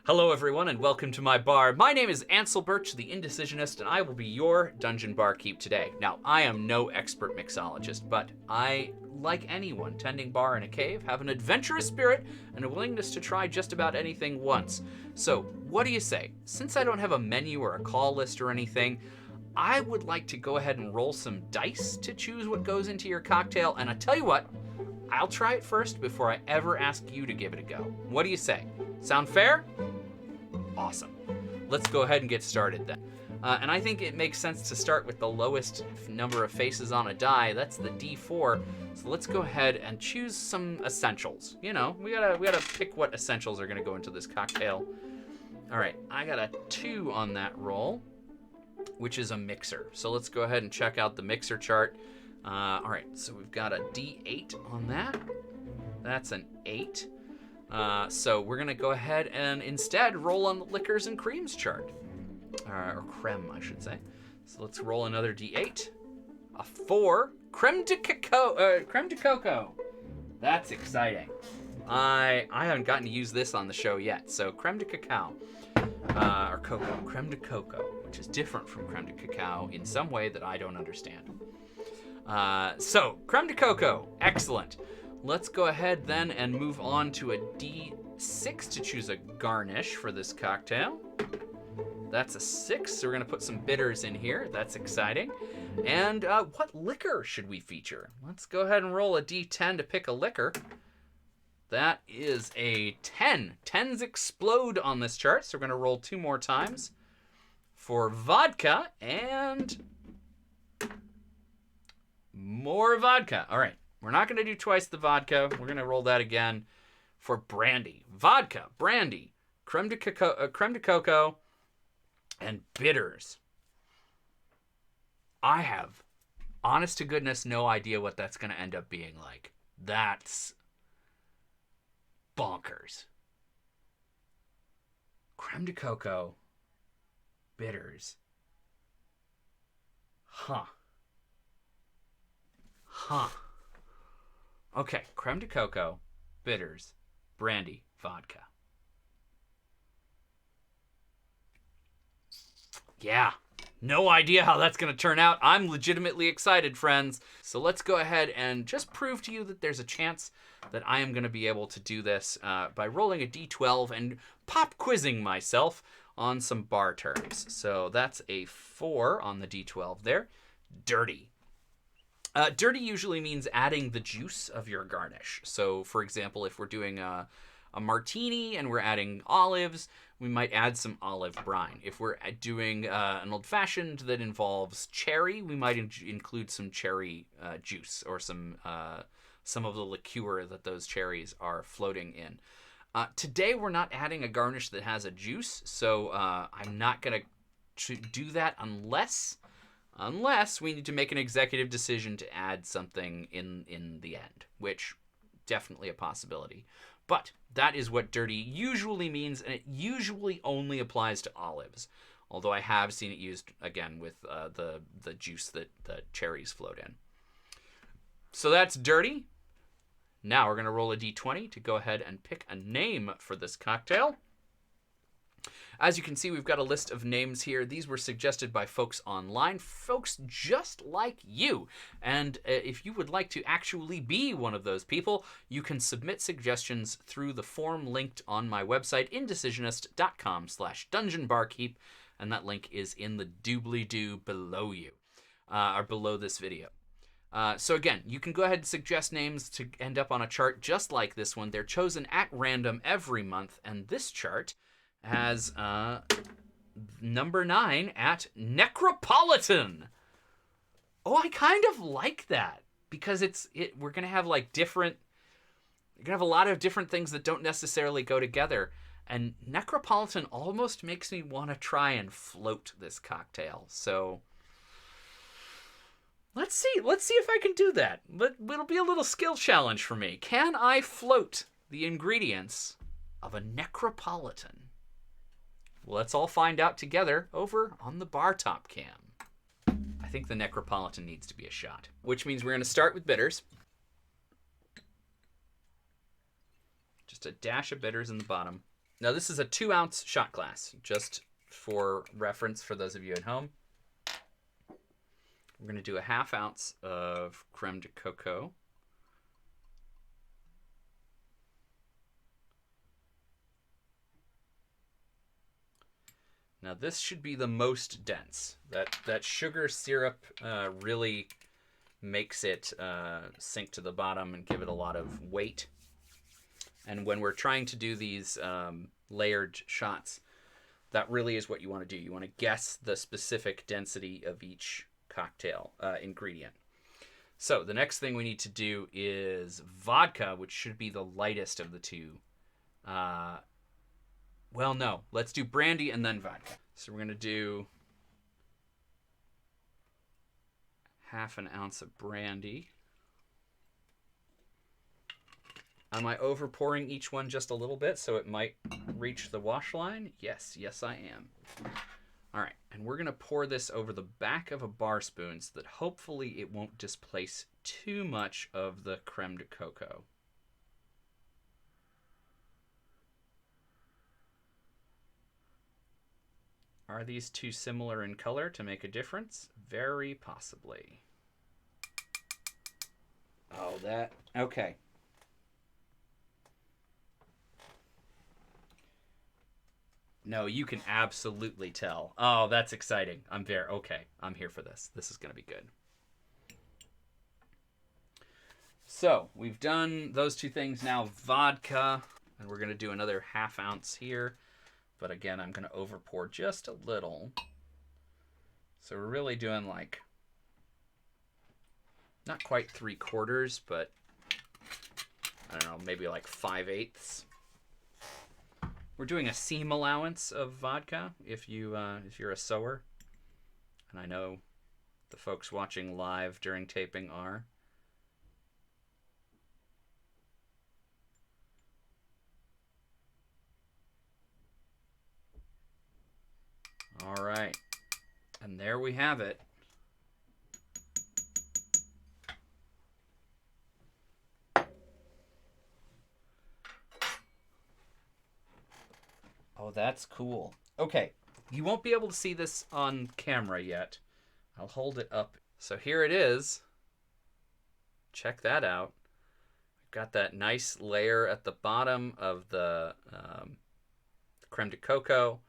Hello everyone and welcome to my bar. My name is Ansel Birch, the Indecisionist, and I will be your dungeon barkeep today. Now, I am no expert mixologist, but I, like anyone tending bar in a cave, have an adventurous spirit and a willingness to try just about anything once. So, what do you say? Since I don't have a menu or a call list or anything, I would like to go ahead and roll some dice to choose what goes into your cocktail, and I tell you what, I'll try it first before I ever ask you to give it a go. What do you say? Sound fair? Awesome. Let's go ahead and get started then. And I think it makes sense to start with the lowest number of faces on a die. That's the D4. So let's go ahead and choose some essentials. You know, we gotta pick what essentials are gonna go into this cocktail. All right, I got a 2 on that roll, which is a mixer. So let's go ahead and check out the mixer chart. All right, so we've got a D8 on that. That's an 8. So we're gonna go ahead and instead roll on the liquors and creams chart. Or creme, I should say. So let's roll another D8. A 4. Creme de coco. That's exciting. I haven't gotten to use this on the show yet. So creme de cacao. Or cocoa. Creme de coco, which is different from creme de cacao in some way that I don't understand. So creme de coco. Excellent. Let's go ahead then and move on to a D6 to choose a garnish for this cocktail. That's a 6, so we're gonna put some bitters in here. That's exciting. And what liquor should we feature? Let's go ahead and roll a D10 to pick a liquor. That is a 10. 10s explode on this chart, so we're gonna roll 2 more times for vodka and more vodka. All right. We're not going to do twice the vodka. We're going to roll that again for brandy. Vodka, brandy, creme de coco, and bitters. I have, honest to goodness, no idea what that's going to end up being like. That's bonkers. Creme de coco, bitters. Huh. Okay, creme de coco, bitters, brandy, vodka. Yeah, no idea how that's going to turn out. I'm legitimately excited, friends. So let's go ahead and just prove to you that there's a chance that I am going to be able to do this by rolling a D12 and pop quizzing myself on some bar terms. So that's a 4 on the D12 there. Dirty. Dirty usually means adding the juice of your garnish. So, for example, if we're doing a martini and we're adding olives, we might add some olive brine. If we're doing an old-fashioned that involves cherry, we might include some cherry juice or some of the liqueur that those cherries are floating in. Today, we're not adding a garnish that has a juice, so I'm not going to do that unless we need to make an executive decision to add something in the end, which definitely a possibility. But that is what dirty usually means, and it usually only applies to olives, although I have seen it used, again, with the juice that the cherries float in. So that's dirty. Now we're going to roll a d20 to go ahead and pick a name for this cocktail. As you can see, we've got a list of names here. These were suggested by folks online, folks just like you. And if you would like to actually be one of those people, you can submit suggestions through the form linked on my website, indecisionist.com/dungeonbarkeep, and that link is in the doobly-doo below you, or below this video. So again, you can go ahead and suggest names to end up on a chart just like this one. They're chosen at random every month, and this chart has number 9 at Necropolitan. Oh, I kind of like that because we're gonna have like different. You're gonna have a lot of different things that don't necessarily go together, and Necropolitan almost makes me want to try and float this cocktail. So let's see if I can do that. But it'll be a little skill challenge for me. Can I float the ingredients of a Necropolitan? Well, let's all find out together over on the bar top cam. I think the Necropolitan needs to be a shot, which means we're going to start with bitters. Just a dash of bitters in the bottom. Now this is a 2-ounce shot glass, just for reference for those of you at home. We're going to do a 1/2 ounce of creme de coco. Now this should be the most dense. That sugar syrup really makes it sink to the bottom and give it a lot of weight. And when we're trying to do these layered shots, that really is what you want to do. You want to guess the specific density of each cocktail ingredient. So the next thing we need to do is vodka, which should be the lightest of the two. Well, no. Let's do brandy and then vodka. So we're going to do 1/2 ounce of brandy. Am I over pouring each one just a little bit so it might reach the wash line? Yes, I am. All right, and we're going to pour this over the back of a bar spoon so that hopefully it won't displace too much of the creme de coco. Are these two similar in color to make a difference? Very possibly. Oh, that... Okay. No, you can absolutely tell. Oh, that's exciting. I'm there. Okay, I'm here for this. This is going to be good. So, we've done those two things. Now, vodka. And we're going to do another 1/2 ounce here. But again, I'm going to over pour just a little. So we're really doing like, not quite 3/4, but I don't know, maybe like 5/8. We're doing a seam allowance of vodka if you're a sewer, and I know the folks watching live during taping are. All right, and there we have it. Oh, that's cool. Okay, you won't be able to see this on camera yet. I'll hold it up. So here it is. Check that out. We've got that nice layer at the bottom of the creme de coco.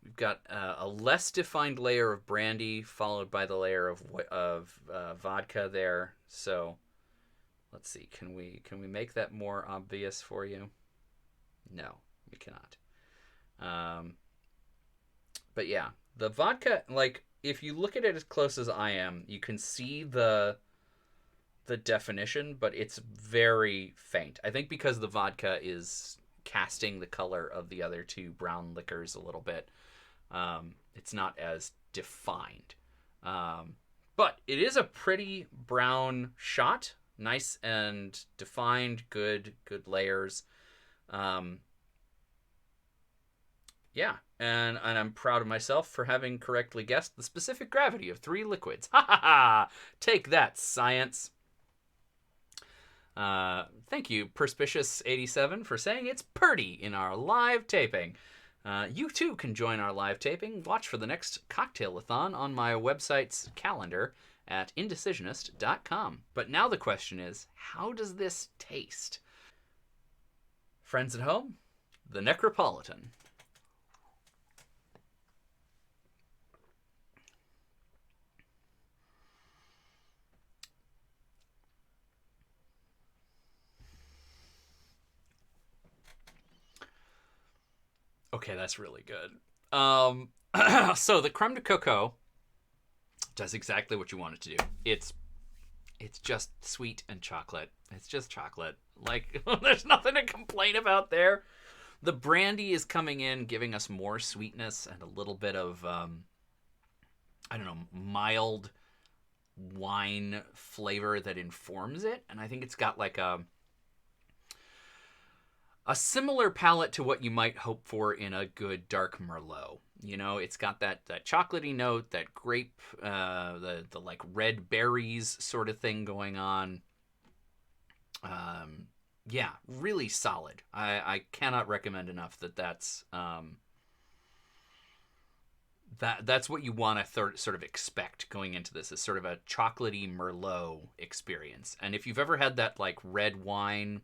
We've got a less defined layer of brandy followed by the layer of vodka there. So let's see. Can we make that more obvious for you? No, we cannot. But yeah, the vodka, like, if you look at it as close as I am, you can see the definition, but it's very faint. I think because the vodka is casting the color of the other two brown liquors a little bit, it's not as defined. But it is a pretty brown shot. Nice and defined, good layers. Yeah, and I'm proud of myself for having correctly guessed the specific gravity of 3 liquids. Ha ha ha! Take that, science. Thank you, Perspicious87, for saying it's purty in our live taping. You too can join our live taping. Watch for the next cocktail-a-thon on my website's calendar at indecisionist.com. But now the question is, how does this taste? Friends at home, the Necropolitan. Okay, that's really good. So the creme de coco does exactly what you want it to do. It's just sweet and chocolate. It's just chocolate. Like, there's nothing to complain about there. The brandy is coming in, giving us more sweetness and a little bit of, I don't know, mild wine flavor that informs it. And I think it's got like a similar palate to what you might hope for in a good dark Merlot. You know, it's got that chocolatey note, that grape, the like red berries sort of thing going on. Yeah, really solid. I cannot recommend enough that's what you want to sort of expect going into this, is sort of a chocolatey Merlot experience. And if you've ever had that like red wine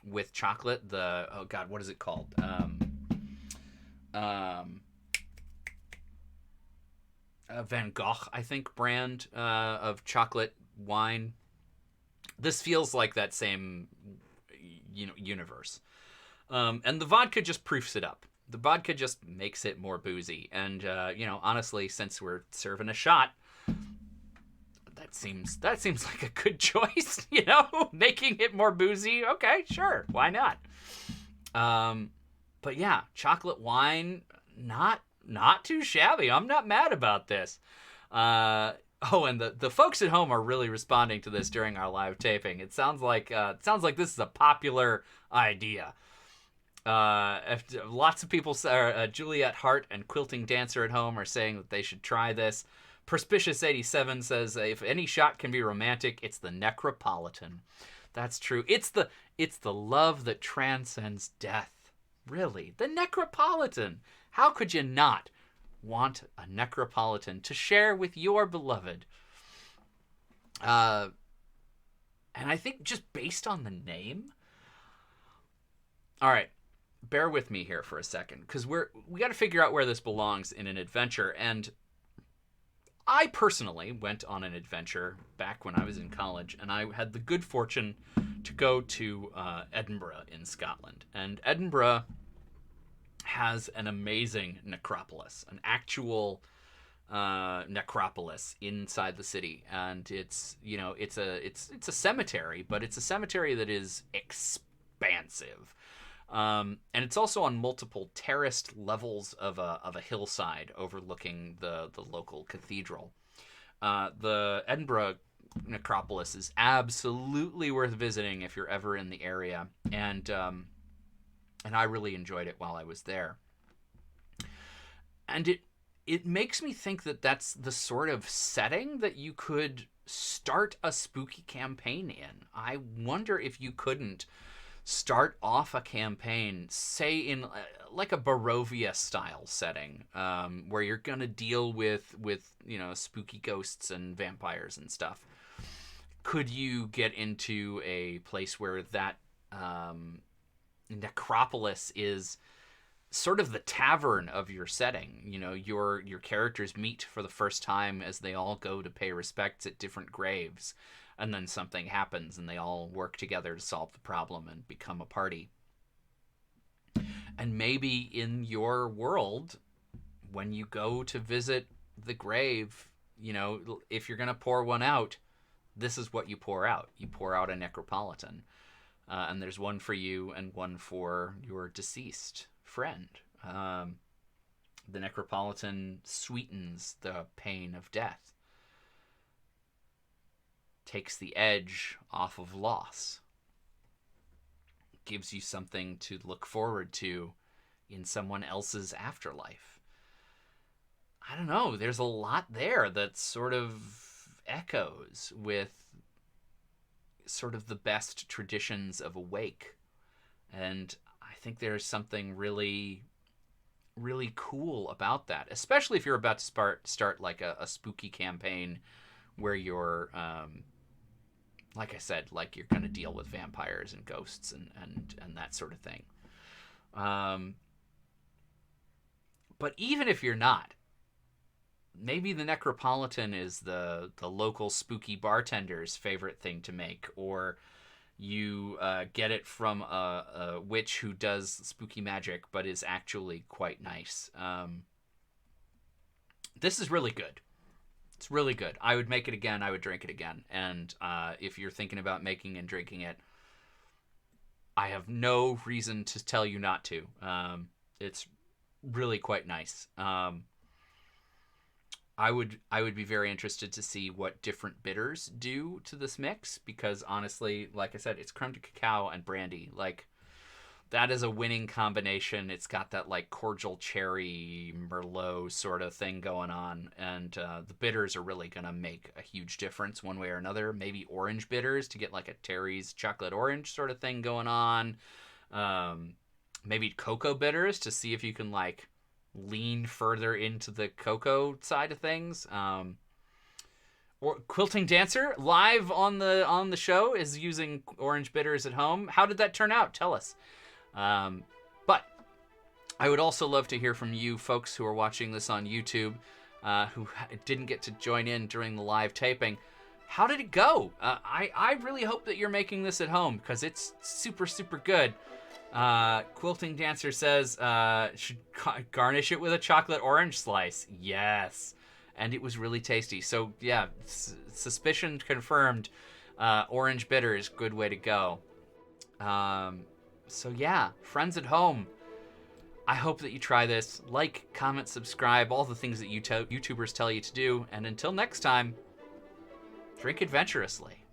with chocolate, the oh god, what is it called? Van Gogh, I think, brand of chocolate wine. This feels like that same universe. And the vodka just proofs it up. The vodka just makes it more boozy. And honestly, since we're serving a shot, that seems like a good choice. Making it more boozy. Okay, sure, why not? But yeah, chocolate wine, not too shabby. I'm not mad about this. And the folks at home are really responding to this during our live taping. It sounds like this is a popular idea. Lots of people, Juliet Hart and Quilting Dancer at home, are saying that they should try this. Perspicious87 says, if any shot can be romantic, it's the Necropolitan. That's true. It's the love that transcends death. Really, the Necropolitan. How could you not want a Necropolitan to share with your beloved? And I think just based on the name. All right, bear with me here for a second, because we got to figure out where this belongs in an adventure. And I personally went on an adventure back when I was in college, and I had the good fortune to go to Edinburgh in Scotland. And Edinburgh has an amazing necropolis, an actual necropolis inside the city. And it's a cemetery, but it's a cemetery that is expansive. And it's also on multiple terraced levels of a hillside overlooking the local cathedral. The Edinburgh necropolis is absolutely worth visiting if you're ever in the area, and I really enjoyed it while I was there. And it makes me think that that's the sort of setting that you could start a spooky campaign in. I wonder if you couldn't start off a campaign, say in like a Barovia style setting, where you're gonna deal with spooky ghosts and vampires and stuff. Could you get into a place where that necropolis is sort of the tavern of your setting? Your characters meet for the first time as they all go to pay respects at different graves. And then something happens and they all work together to solve the problem and become a party. And maybe in your world, when you go to visit the grave, if you're going to pour one out, this is what you pour out. You pour out a Necropolitan. And there's one for you and one for your deceased friend. The Necropolitan sweetens the pain of death, takes the edge off of loss, gives you something to look forward to in someone else's afterlife. I don't know, there's a lot there that sort of echoes with sort of the best traditions of a wake. And I think there's something really, really cool about that, especially if you're about to start like a spooky campaign where you're like I said, like you're going to deal with vampires and ghosts and that sort of thing. But even if you're not, maybe the Necropolitan is the local spooky bartender's favorite thing to make, or you get it from a witch who does spooky magic but is actually quite nice. This is really good. It's really good. I would make it again. I would drink it again. And if you're thinking about making and drinking it, I have no reason to tell you not to. It's really quite nice. I would be very interested to see what different bitters do to this mix, because honestly, like I said, it's creme de cacao and brandy. Like, that is a winning combination. It's got that like cordial cherry Merlot sort of thing going on, and the bitters are really gonna make a huge difference one way or another. Maybe orange bitters to get like a Terry's chocolate orange sort of thing going on. Maybe cocoa bitters to see if you can like lean further into the cocoa side of things. Or Quilting Dancer live on the show is using orange bitters at home. How did that turn out? Tell us. But I would also love to hear from you folks who are watching this on YouTube, who didn't get to join in during the live taping. How did it go? I really hope that you're making this at home because it's super, super good. Quilting Dancer says, should garnish it with a chocolate orange slice. Yes. And it was really tasty. So yeah, suspicion confirmed. Orange bitters, good way to go. So yeah, friends at home, I hope that you try this. Like, comment, subscribe, all the things that YouTubers tell you to do. And until next time, drink adventurously.